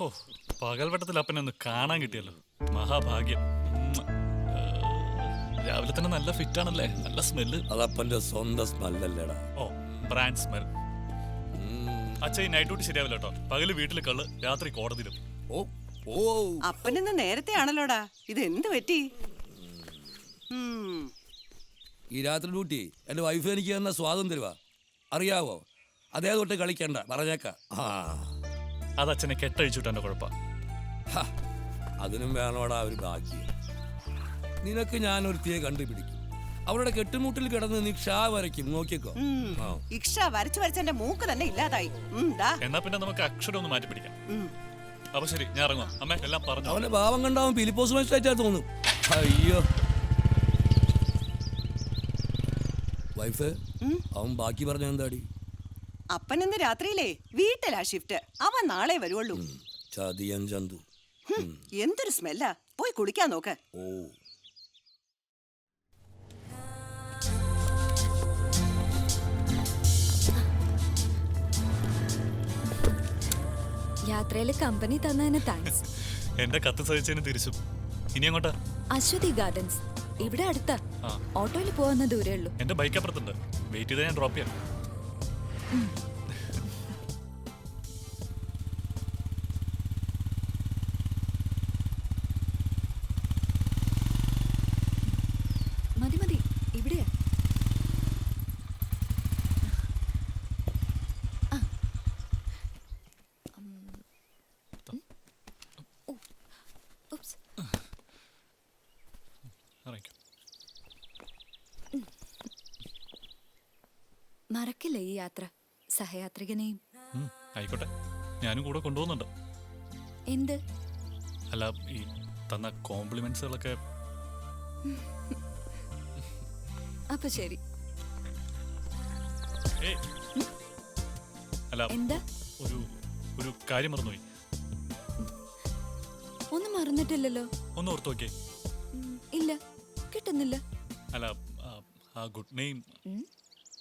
ഓ, പകൽവട്ടത്തിൽ അപ്പനെ ഒന്ന് കാണാൻ കിട്ടിയല്ലോ, മഹാഭാഗ്യം. ഉം. രാവിലെ തന്നെ നല്ല ഫിറ്റ് ആണല്ലേ, നല്ല സ്മെല്ല്. അതപ്പന്റെ സ്വന്തം സ്മെല്ലല്ലേടാ. ഓ, ബ്രാൻഡ് സ്മെൽ. അച്ഛൻ ഈ നൈറ്റ് ഡ്യൂട്ടി ശരിയാവില്ല കേട്ടോ. പകല് വീട്ടിൽ കള്ള്, രാത്രി കോടതിയിലും. ഓ ഓ അപ്പനിന്ന് നേരത്തെ ആണല്ലോടാ, ഇത് എന്ത് പറ്റി? ഈ രാത്രി ഡ്യൂട്ടി എൻ്റെ വൈഫ് എനിക്ക് തന്ന സ്വാതന്ത്ര്യമാ, അറിയാവോ? അതേ തൊട്ട് കളിക്കണ്ട പറഞ്ഞേക്ക. അത് അച്ഛനെ കെട്ടഴിച്ചുവിട്ടെ കുഴപ്പം. അതിനും വേണോടാ ഒരു ബാക്കി. നിനക്ക് ഞാനൊരുത്തിയെ കണ്ടുപിടിക്കും. അവരുടെ കെട്ടുമുട്ടിൽ കിടന്ന് നീ ക്ഷാ വരയ്ക്കും, നോക്കിക്കോ. ഇക്ഷ വരച്ചു വരച്ചെന്റെ മൂക്ക് തന്നെ ഇല്ലാതായി. എന്നാ പിന്നെ നമുക്ക് അക്ഷരം ഒന്ന് മാറ്റി പിടിക്കാം. അപ്പൊ ശരി, ഞാൻ ഇറങ്ങാം. അമ്മ എല്ലാം പറഞ്ഞു. അവന്റെ ഭാവം കണ്ടാവും ഫിലിപ്പോസ് മനസ്സിലായിട്ടാ തോന്നും. അയ്യോ വൈഫ്, അവൻ ബാക്കി പറഞ്ഞ എന്താടി? അപ്പൻ ഇന്ന് രാത്രിയിലേ വീട്ടിലാ ഷിഫ്റ്റ്. അവൻ നാളെ വരുവുള്ളൂ. ചതിയൻ ചന്തു. എന്തൊരു സ്മെല്ലാ, പോയി കുടിക്കാൻ നോക്ക്. ഓ യാത്രയില് കമ്പനി തന്നതിന് താങ്ക്സ്. എന്റെ കത്ത് സഹിച്ചതിന് തിരിച്ചു. ഇനി അങ്ങോട്ടാ? അശ്വതി ഗാർഡൻസ്, ഇവിടെ അടുത്താ. ഓട്ടോയിൽ പോകുന്ന ദൂരേ ഉള്ളൂ. എന്റെ ബൈക്ക് അപ്പുറത്തുണ്ട്, വെയിറ്റ് ചെയ്താൽ ഞാൻ ഡ്രോപ്പ് ചെയ്യാം. മതി മതി, ഇവിടെയാ. മറക്കില്ല ഈ യാത്ര, സഹയാത്രികനെയും. ആയിക്കോട്ടെ, ഞാനും കൂടെ കൊണ്ടുപോകുന്നുണ്ട്. എന്ത്? അല്ല, ഈ തന്ന കോംപ്ലിമെന്റ്സുകളൊക്കെ. അപ്പൊ ശരി. അല്ല, എന്താ? ഒരു കാര്യം മറന്നുപോയി. ഒന്നും മറന്നിട്ടില്ലല്ലോ. ഒന്ന് ഓർത്തു നോക്കിയേ. ഇല്ല, കിട്ടുന്നില്ല. അല്ല, ആ ഗുഡ് നെയിം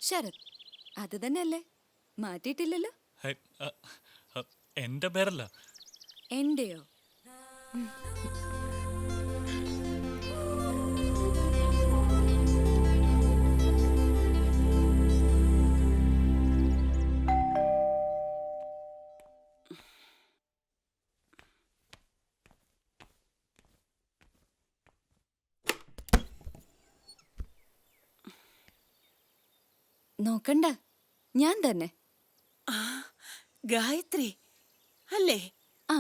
ശരത്, അത് തന്നെയല്ലേ, മാറ്റിയിട്ടില്ലല്ലോ. എന്റെ പേരല്ല. എന്റെയോ? നോക്കണ്ട, ഞാൻ തന്നെ. ഗായത്രി അല്ലേ? ആ,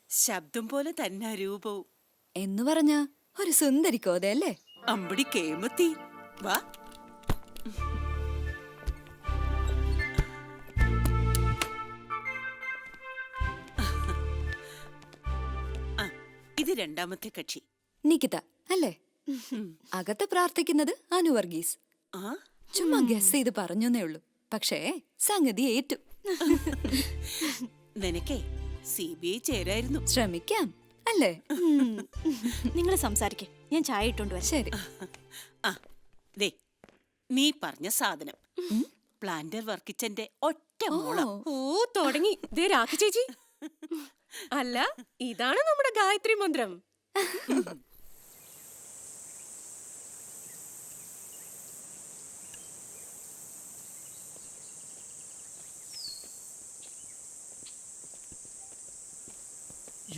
ശബ്ദം പോലെ തന്നെ രൂപവും. എന്ന് പറഞ്ഞ ഒരു സുന്ദരി കോതയല്ലേ? അമ്പടി കേമത്തി, വാ. ഇത് രണ്ടാമത്തെ കക്ഷി നികിത അല്ലേ? അകത്ത് പ്രാർത്ഥിക്കുന്നത് അനു വർഗീസ്. ചുമ്മാ ഗസ് ചെയ്ത് പറഞ്ഞേ ഉള്ളൂ, പക്ഷേ സംഗതി ഏറ്റു. നിനക്കേ CBI ചേരായിരുന്നു. ശ്രമിക്കാം അല്ലേ? നിങ്ങൾ സംസാരിക്കേ, ഞാൻ ചായ ഇട്ടോണ്ട് വരാം. ശരി. ദേ, നീ പറഞ്ഞ സാധനം പ്ലാന്റർ വർക്കിച്ചന്റെ ഒറ്റ മോള. ഓ, തുടങ്ങി. ദേ രാഖി ചേച്ചി. അല്ല, ഇതാണ് നമ്മുടെ ഗായത്രി മന്ത്രം.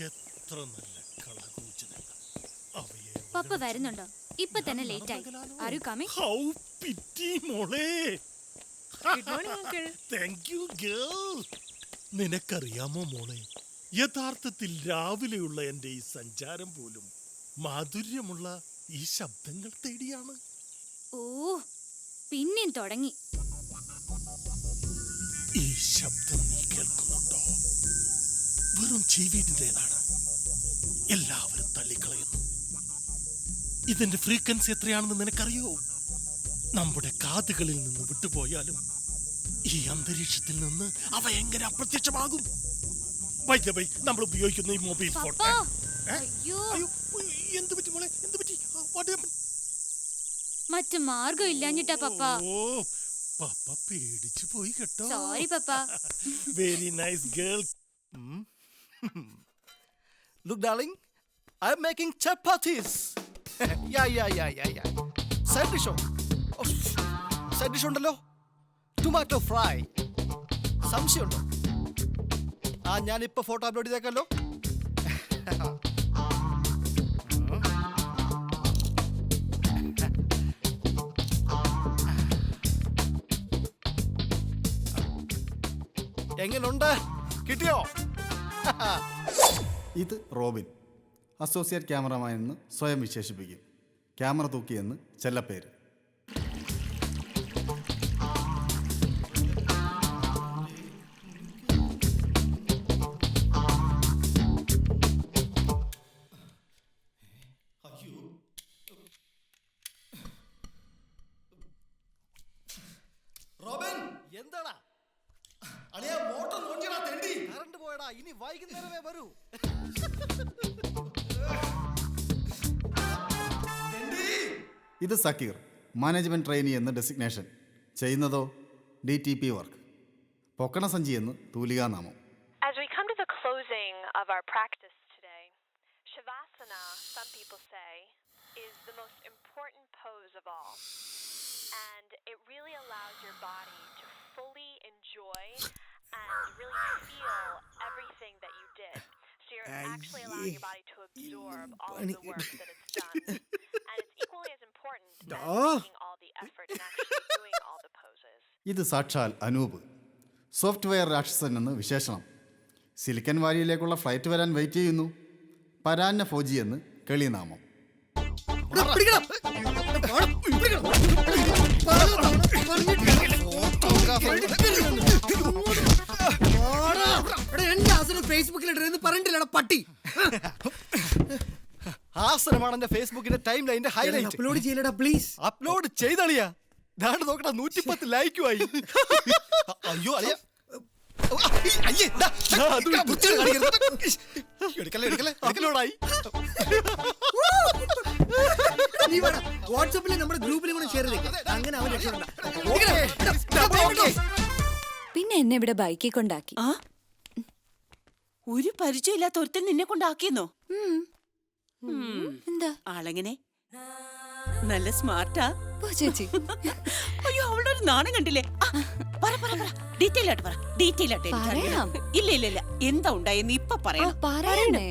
എത്ര നല്ല കളകൂചനങ്ങൾ. പപ്പ വരുന്നുണ്ടോ? ഇപ്പൊ തന്നെ ലേറ്റ് ആയി. Are you coming? ഹൗ പിറ്റി മോളെ. Good morning uncle. Thank you girl. നിനക്കറിയാമോ മോളെ, യഥാർത്ഥത്തിൽ രാവിലെയുള്ള എൻ്റെ ഈ സഞ്ചാരം പോലും മാധുര്യമുള്ള ഈ ശബ്ദങ്ങൾ തേടിയാണ്. ഓ, പിന്നെയും തുടങ്ങി. ഈ ശബ്ദം നീ കേൾക്കുന്നുണ്ടോ? വെറും ചെവിയുടേതാണ്, എല്ലാവരും തള്ളിക്കളയുന്നു. ഇതിന്റെ ഫ്രീക്വൻസി എത്രയാണെന്ന് നിനക്കറിയോ? നമ്മുടെ കാതുകളിൽ നിന്ന് വിട്ടുപോയാലും ഈ അന്തരീക്ഷത്തിൽ നിന്ന് അവ എങ്ങനെ അപ്രത്യക്ഷമാകും? നമ്മൾ ഉപയോഗിക്കുന്ന ഈ മൊബൈൽ ഫോൺ. എന്ത് പറ്റി മോളെ, എന്ത് പറ്റി? മറ്റു മാർഗം ഇല്ലാഞ്ഞിട്ടാ പപ്പ. ഓ, പപ്പ പേടിച്ചു പോയി കേട്ടോ. Sorry papa. Very nice girl. Look, darling, I'm making chapatis. Yeah. Side dish. Oh, side dish ഉണ്ടല്ലോ. Tomato fry. സംശയമുണ്ടോ? ഞാനിപ്പോ ഫോട്ടോ അപ്ലോഡ് ചെയ്തേക്കല്ലോ. എങ്ങനുണ്ട്? കിട്ടിയോ? ഇത് റോബിൻ, അസോസിയേറ്റ് ക്യാമറമാൻ എന്ന് സ്വയം വിശേഷിപ്പിക്കും. ക്യാമറ തൂക്കിയെന്ന് ചെല്ലപ്പേര്. റോബിൻ, എന്താടാ? അളിയാ, മോട്ടർ നോക്കിയടാ തെണ്ടി. കറണ്ട് പോയടാ, ഇനി വൈകുന്നേരമേ വരൂ. ഇത് സക്കീർ, മാനേജ്മെന്റ് ട്രെയിനി എന്ന് ഡെസിഗ്നേഷൻ. ചെയ്യുന്നതോ DTP വർക്ക്. പൊക്കണ സഞ്ചി എന്ന് തൂലികാനാമം. As we come to the closing of our practice today, Shavasana, some people say, is the most important pose of all. And it really allows your body to fully enjoy and really feel everything that you did. So you're actually allowing your body to absorb all of the work that it's done. And it's equally as important as making all the effort and actually doing all the poses. ഇത് സാക്ഷാൽ Anoop, software രാക്ഷസൻ എന്ന് വിശേഷണം. Silicon വാലിയിലേക്കുള്ള flight വരാൻ wait ചെയ്യുന്നു. പരാന്ന ഫോജി എന്ന് കളിനാമം. ഫേസ്ബുക്കിൽ പറഞ്ഞിട്ടില്ലടാ പട്ടി. ആസനമാണ് എന്റെ ഫേസ്ബുക്കിന്റെ ടൈം ലൈനിന്റെ ഹൈലൈറ്റ്. അപ്ലോഡ് ചെയ്യലടാ പ്ലീസ്. അപ്ലോഡ് ചെയ്തളിയാ. ദാണ്ട് നോക്കടാ, 110 ലൈക്കുമായി. അയ്യോ അളിയാ, വാട്സാപ്പിലെ നമ്മുടെ ഗ്രൂപ്പിലും കൂടെ ഷെയർ ചെയ്തേക്ക്. അങ്ങനെ അവൻ രക്ഷപ്പെടണ്ട. പിന്നെ എന്നെ ഇവിടെ ബൈക്കിൽ കൊണ്ടാക്കി. ഒരു പരിചയമില്ലാത്ത ഒരുത്തൻ നിന്നെ കൊണ്ടാക്കിയെന്നോ? എന്താ ആളെങ്ങനെ? നല്ല സ്മാർട്ടാ. ചേച്ചി, അയ്യോ, അവളുടെ ഒരു നാണം കണ്ടില്ലേ? ഡീറ്റെയിൽ ആയിട്ട് പറ. ഡീറ്റെയിൽ ആയിട്ട് പറയാം. ഇല്ല എന്താ ഉണ്ടായെന്ന് ഇപ്പൊ പറയണം. പറയണേ?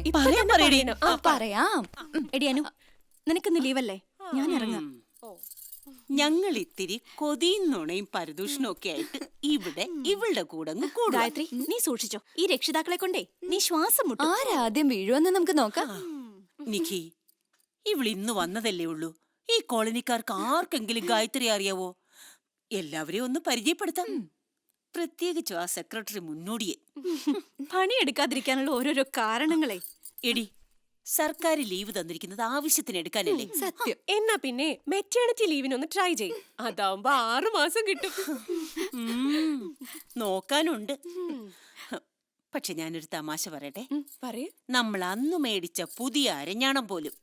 പറയാം. എടി അനു, നിനക്കിന്ന് ലീവല്ലേ? ഞാൻ ഇറങ്ങാം. ഞങ്ങൾ ഇത്തിരി കൊതിയും നുണയും പരദൂഷണവും ഒക്കെ ആയിട്ട് ഇവിടെ ഇവളുടെ കൂടെ ഗായത്രി, നീ സൂക്ഷിച്ചോ. ഈ രക്ഷിതാക്കളെ കൊണ്ടേ നീ ശ്വാസം മുട്ടും. ആരാദ്യം വീഴുവെന്ന് നമുക്ക് നോക്കാം. നിഖി, ഇവൾ ഇന്ന് വന്നതല്ലേ ഉള്ളൂ. ഈ കോളനിക്കാർക്ക് ആർക്കെങ്കിലും ഗായത്രി അറിയാവോ? എല്ലാവരെയും ഒന്ന് പരിചയപ്പെടുത്താം. പ്രത്യേകിച്ചും ആ സെക്രട്ടറി മുന്നോടിയെ. പണിയെടുക്കാതിരിക്കാനുള്ള ഓരോരോ കാരണങ്ങളെ. എടി, സർക്കാർ ലീവ് തന്നിരിക്കുന്നത് ആവശ്യത്തിന് എടുക്കാനല്ലേ? സത്യം. എന്നാ പിന്നെ മെറ്റേണിറ്റി ലീവിനൊന്ന് ട്രൈ ചെയ്യും. അതാവുമ്പോ 6 മാസം കിട്ടും. നോക്കാനുണ്ട്. പക്ഷെ ഞാനൊരു തമാശ പറയട്ടെ. പറയൂ. നമ്മൾ അന്ന് മേടിച്ച പുതിയ അരഞ്ഞാണം പോലും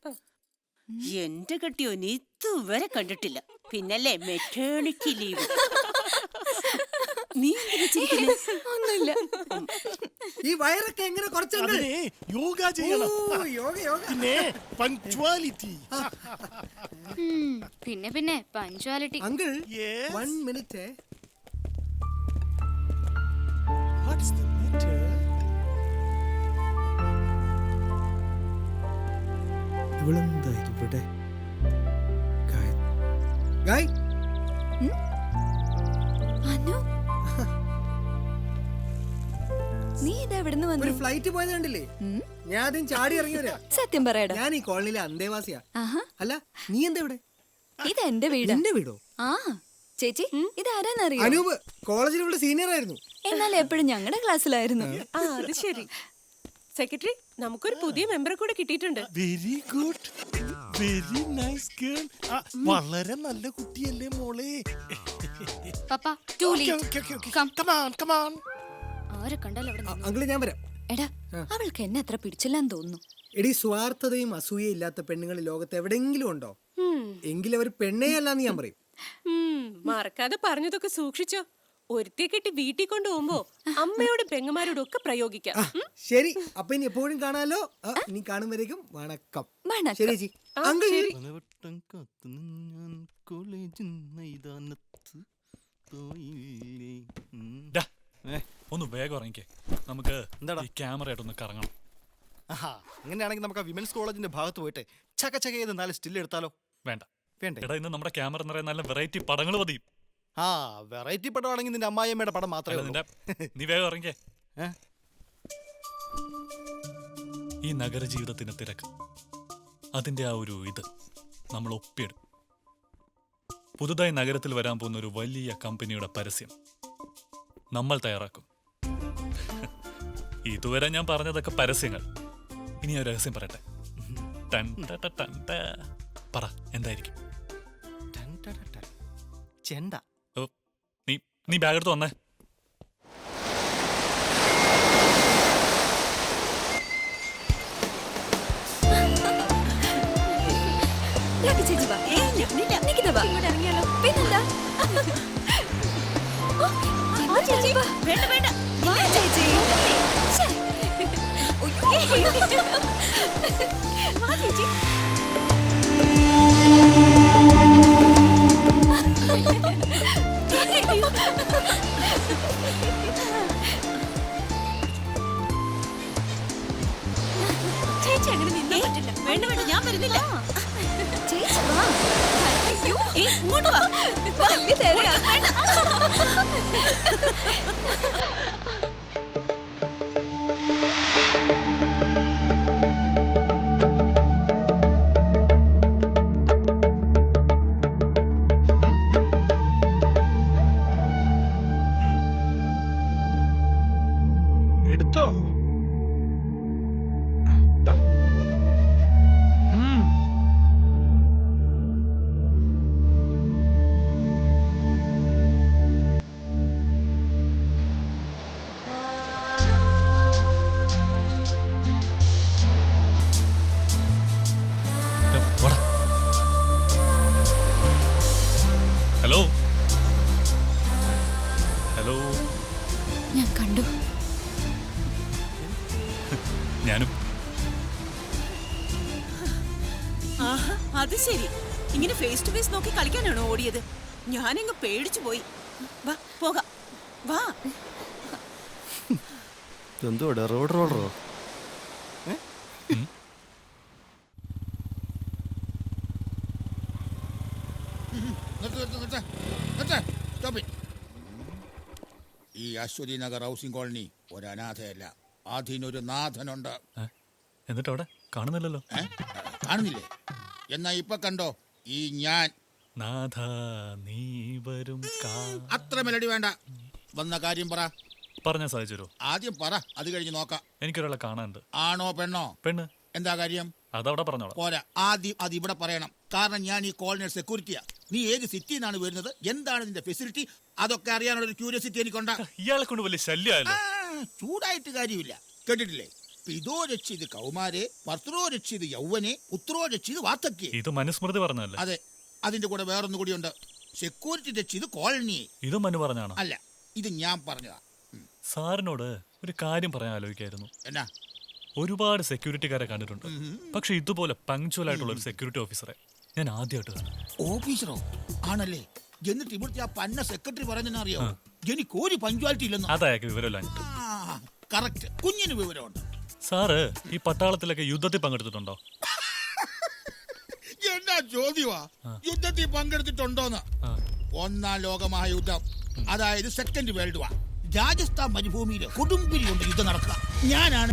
എന്റെ കെട്ടിയോന് ഇതുവരെ കണ്ടിട്ടില്ല. പിന്നല്ലേ മെറ്റേണിറ്റി ലീവ്. നീ ഒന്നുമില്ല. ഈ വയറൊക്കെ എങ്ങനെ കുറച്ചുണ്ട്? യോഗ ചെയ്യണം. യോഗ. പിന്നെ പങ്ക്ച്വാലിറ്റി. പിന്നെ punctuality. Uncle, 1 minute. What's the matter? ഇവളെന്താ ഇവിടെ? ഗായ്, അനു, നീ ഇതെവിടുന്ന് ഒരു വന്നു? ഫ്ലൈറ്റ് പോയത് കണ്ടില്ലേ? ഞാൻ ആദ്യം ചാടി ഇറങ്ങിയവരാ. സത്യം പറയടാ. ഞാൻ ഈ കോളനിയിലെ അന്തേവാസിയാ. അല്ല, നീ എന്താ ഇവിടെ? ഇത് എന്റെ വീട്. എന്റെ വീടോ? ആ ചേച്ചി, ഇതാരാന്നറിയോ? അനൂപ് കോളേജിൽ ഇവിടെ സീനിയർ ആയിരുന്നു. എന്നാൽ എപ്പോഴും ഞങ്ങളുടെ ക്ലാസ്സിലായിരുന്നു. അത് ശരി. സെക്രട്ടറി, നമുക്കൊരു പുതിയ മെമ്പറെ കൂടെ കിട്ടിയിട്ടുണ്ട്. Very good, very nice girl. വളരെ നല്ല കുട്ടിയല്ലേ മോളെ? പപ്പ, to Okay, late. okay, okay, okay. Come. Come on. ആരെ കണ്ടാലും അവിടെ നിന്ന്. അങ്കിള്, ഞാൻ വരാം. എടാ, അവൾക്ക് എന്നെ അത്ര പിടിച്ചില്ലാന്ന് തോന്നുന്നു. എടി, സ്വാർത്ഥതയും അസൂയയും ഇല്ലാത്ത പെണ്ണുങ്ങൾ ലോകത്ത് എവിടെയെങ്കിലും ഉണ്ടോ? എങ്കിലും അവർ പെണ്ണേ അല്ലാന്ന് ഞാൻ പറയും. മറക്കാതെ പറഞ്ഞതൊക്കെ സൂക്ഷിച്ചോ. ഒരുത്തിയെ കെട്ടി വീട്ടിൽ കൊണ്ടുപോകുമ്പോ അമ്മയോടും പെങ്ങന്മാരോടും ഒക്കെ പ്രയോഗിക്കാം. ശരി, അപ്പൊ ഇനി എപ്പോഴും കാണാലോ. ഇനി കാണുമ്പോഴേക്കും വണക്കം. വണക്കം. ശരി ചേച്ചി. അങ്കിൾ ശരി. പലവട്ടം കാത്തുനിന്ന് ഞാൻ കോളേജിൽ മൈതാനത്ത് പോയില്ലേ. ഡാ, ഒന്ന് വേഗം ഇറങ്ങിക്കേ. നമുക്ക് ഈ ക്യാമറയായിട്ടൊന്ന് കറങ്ങണം. അങ്ങനെയാണെങ്കിൽ നമുക്ക് ആ വിമൻസ് കോളേജിന്റെ ഭാഗത്ത് പോയിട്ട് ചക ചക ചെയ്ത് 4 സ്റ്റിൽ എടുത്താലോ? വേണ്ട വേണ്ടേ? എടാ, ഇന്ന് നമ്മുടെ ക്യാമറ നിറയെ നല്ല വെറൈറ്റി പടങ്ങൾ മതി. വെറൈറ്റി പടമാണെങ്കിൽ നിന്റെ അമ്മായിയമ്മയുടെ പടം മാത്രമേ അല്ല, ഉള്ളൂ. നീ വേഗം ഇറങ്ങിക്കേ. ഈ നഗരജീവിതത്തിന്റെ തിരക്ക്, അതിന്റെ ആ ഒരു ഇത് നമ്മൾ ഒപ്പിയെടുക്കും. പുതുതായി നഗരത്തിൽ വരാൻ പോകുന്ന ഒരു വലിയ കമ്പനിയുടെ പരസ്യം നമ്മൾ തയ്യാറാക്കും. ഇതുവരെ ഞാൻ പറഞ്ഞതൊക്കെ പരസ്യങ്ങൾ. ഇനി ഒരു രഹസ്യം പറയട്ടെ. ടൻ ട ട ടൻ ട. പറ, എന്തായിരിക്കും? ചെണ്ട. നീ ബാഗ് എടുത്ത് വന്നേ. ചേച്ചി വാ. നിക്കിതാ വാ. ഇറങ്ങിയാലോ? പിന്നെന്താ? ചേച്ചി വാ. വേണ്ട വേണ്ട. വാ ചേച്ചി. വാ ചേച്ചി. ചേച്ചി അങ്ങനെ നിന്നാ പറ്റില്ല. വേണ്ട വേണ്ട, ഞാൻ വരുന്നില്ല. ചേച്ചി വാ. ഇങ്ങോട്ട് വാ. വലിയ തേരാ. എടുത്തോ? Hello hello. ഞാൻ കണ്ടു. ഞാനും. ആഹാ, അത് ശരി. ഇങ്ങനെ ഫേസ് ടു ഫേസ് നോക്കി കളിക്കാനാണോ ഓടിയത്? ഞാനങ്ങ് പേടിച്ചു പോയി. വാ പോകാം, വാ. എന്തോടെ റോഡ് റോഡറോ? ഈ അശ്വതി നഗർ ഹൗസിംഗ് കോളനി ഒരു അനാഥയല്ല, അതിനൊരു നാഥനുണ്ട്. എന്നിട്ട് അവിടെ കാണുന്നില്ലല്ലോ. കാണുന്നില്ലേ? എന്നാ ഇപ്പൊ കണ്ടോ? ഈ ഞാൻ നാഥ നീ വരും. അത്ര മെലഡി വേണ്ട, വന്ന കാര്യം പറ. പറഞ്ഞാ സാധിച്ചു. ആദ്യം പറ, അത് കഴിഞ്ഞ് നോക്കാം. എനിക്കൊരാളെ കാണാനുണ്ട്. ആണോ പെണ്ണോ? പെണ്ണ്. എന്താ കാര്യം? അതവിടെ പറഞ്ഞോളാം. പോരാ, ആദ്യം അത് ഇവിടെ പറയണം. കാരണം ഞാൻ ഈ കോളനിയുടെ സെക്യൂരിറ്റിയാ. നീ ഏത് സിറ്റിയിൽ നിന്നാണ് വരുന്നത്, എന്താണ് നിന്റെ ഫെസിലിറ്റി, അതൊക്കെ അറിയാനുള്ള ഒരു ക്യൂരിയോസിറ്റി എനിക്കുണ്ടാ. ഇയാളെ കൊണ്ട് വലിയ ശല്യമല്ലോ. ചൂടായിട്ട് കാര്യമില്ല. കേട്ടിട്ടില്ലേ? പിതോ രക്ഷിത് കൗമാരെ, പത്രോ രക്ഷിത് യൗവനെ, പുത്രോ രക്ഷിത് വാർദ്ധക്യേ. ഇത് മനുസ്മൃതി പറഞ്ഞല്ലേ? അതെ, അതിന്റെ കൂടെ വേറൊന്നു കൂടിയുണ്ട്. സെക്യൂരിറ്റി രക്ഷിത് കോളനിയെ. ഇത് മനു പറഞ്ഞാണോ? അല്ല, ഇത് ഞാൻ പറഞ്ഞതാ. സാറിനോട് ഒരു കാര്യം പറയാൻ ആലോചിക്കായിരുന്നു. എന്നാ? ഒരുപാട് സെക്യൂരിറ്റിക്കാരെ കണ്ടിട്ടുണ്ട്, പക്ഷെ ഇതുപോലെ പങ്ക്ച്വൽ ആയിട്ടുള്ള ഒരു സെക്യൂരിറ്റി ഓഫീസറെ ഞാൻ ആദ്യമായിട്ട് കാണും. ഓഫീസറോ? ആണല്ലേ? എന്നിട്ട് ഇവിടുത്തെ ആ പന്ന സെക്രട്ടറി പറയുന്നറിയോ, എനിക്ക് ഒരു പഞ്ച്വാലിറ്റി ഇല്ലെന്ന്. അതയാൾക്ക് വിവരമില്ല. കറക്റ്റ്, കുഞ്ഞിന് വിവരമുണ്ട്. സാറ് ഈ പട്ടാളത്തിലൊക്കെ യുദ്ധത്തിൽ പങ്കെടുത്തിട്ടുണ്ടോ? എന്നാ ചോദ്യമാ? യുദ്ധത്തിൽ പങ്കെടുത്തിട്ടുണ്ടോന്ന്? 1-ാം ലോകമഹായുദ്ധം, അതായത് സെക്കൻഡ് വേൾഡ് വാർ. രാജസ്ഥാൻ മരുഭൂമിയില് കൊടുമ്പിരി കൊണ്ട് യുദ്ധം നടക്കുക. ഞാനാണ്